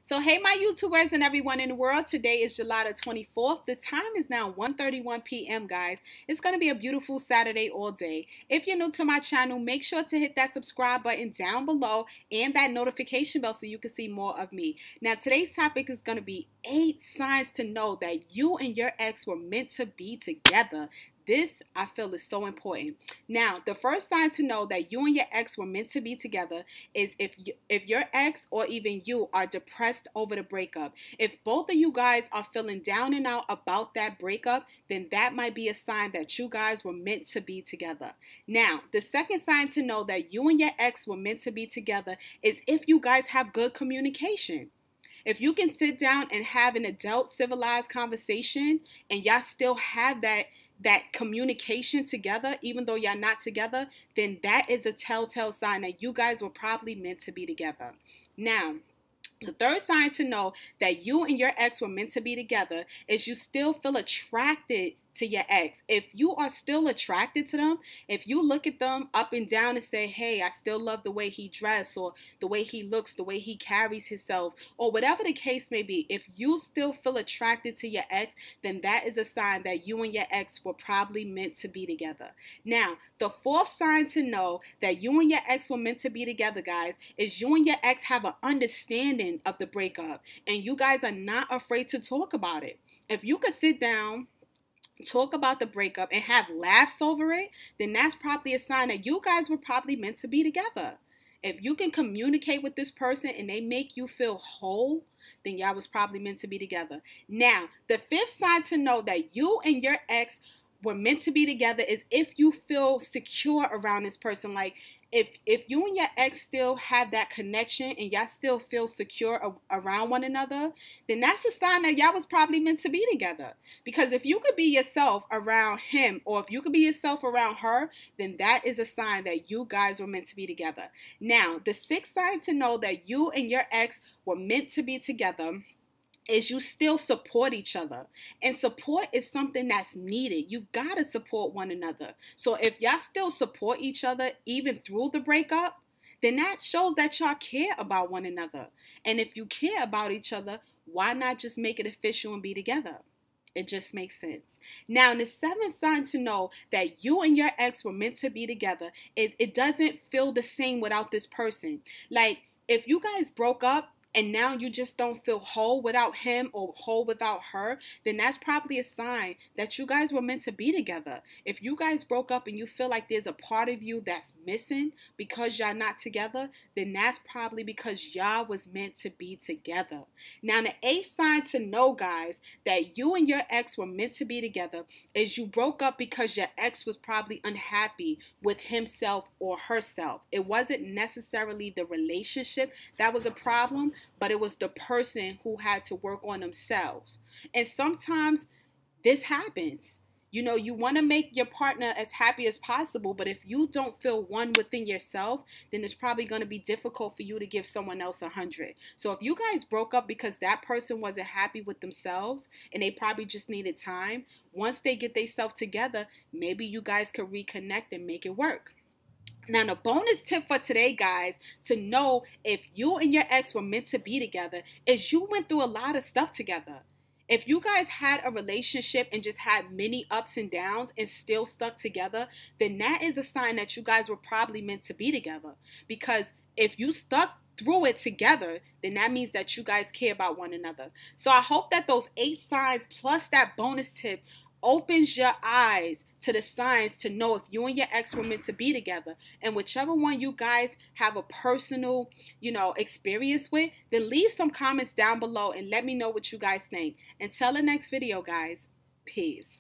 So hey my YouTubers and everyone in the world, today is July the 24th. The time is now 1:31 p.m. guys. It's going to be a beautiful Saturday all day. If you're new to my channel, make sure to hit that subscribe button down below and that notification bell so you can see more of me. Now today's topic is going to be 8 signs to know that you and your ex were meant to be together. This, I feel, is so important. Now, the first sign to know that you and your ex were meant to be together is if your ex or even you are depressed over the breakup. If both of you guys are feeling down and out about that breakup, then that might be a sign that you guys were meant to be together. Now, the second sign to know that you and your ex were meant to be together is if you guys have good communication. If you can sit down and have an adult civilized conversation and y'all still have that communication together, even though y'all not together, then that is a telltale sign that you guys were probably meant to be together. Now, the third sign to know that you and your ex were meant to be together is you still feel attracted to your ex. If you are still attracted to them, if you look at them up and down and say, hey, I still love the way he dressed or the way he looks, the way he carries himself, or whatever the case may be, if you still feel attracted to your ex, then that is a sign that you and your ex were probably meant to be together. Now, the fourth sign to know that you and your ex were meant to be together, guys, is you and your ex have an understanding of the breakup and you guys are not afraid to talk about it. If you could sit down, talk about the breakup and have laughs over it, then that's probably a sign that you guys were probably meant to be together. If you can communicate with this person and they make you feel whole, then y'all was probably meant to be together. Now, the fifth sign to know that you and your ex were meant to be together is if you feel secure around this person. Like if you and your ex still have that connection and y'all still feel secure around one another, then that's a sign that y'all was probably meant to be together. Because if you could be yourself around him or if you could be yourself around her, then that is a sign that you guys were meant to be together. Now, the sixth sign to know that you and your ex were meant to be together is you still support each other. And support is something that's needed. You gotta support one another. So if y'all still support each other even through the breakup, then that shows that y'all care about one another. And if you care about each other, why not just make it official and be together? It just makes sense. Now, the seventh sign to know that you and your ex were meant to be together is it doesn't feel the same without this person. Like, if you guys broke up, and now you just don't feel whole without him or whole without her, then that's probably a sign that you guys were meant to be together. If you guys broke up and you feel like there's a part of you that's missing because y'all not together, then that's probably because y'all was meant to be together. Now, the eighth sign to know, guys, that you and your ex were meant to be together is you broke up because your ex was probably unhappy with himself or herself. It wasn't necessarily the relationship that was a problem, but it was the person who had to work on themselves. And sometimes this happens. You know, you want to make your partner as happy as possible, but if you don't feel one within yourself, then it's probably going to be difficult for you to give someone else 100. So if you guys broke up because that person wasn't happy with themselves and they probably just needed time, once they get themselves together, maybe you guys could reconnect and make it work. Now, the bonus tip for today, guys, to know if you and your ex were meant to be together is you went through a lot of stuff together. If you guys had a relationship and just had many ups and downs and still stuck together, then that is a sign that you guys were probably meant to be together. Because if you stuck through it together, then that means that you guys care about one another. So I hope that those 8 signs plus that bonus tip opens your eyes to the signs to know if you and your ex were meant to be together. And whichever one you guys have a personal, experience with, then leave some comments down below and let me know what you guys think. Until the next video, guys, peace.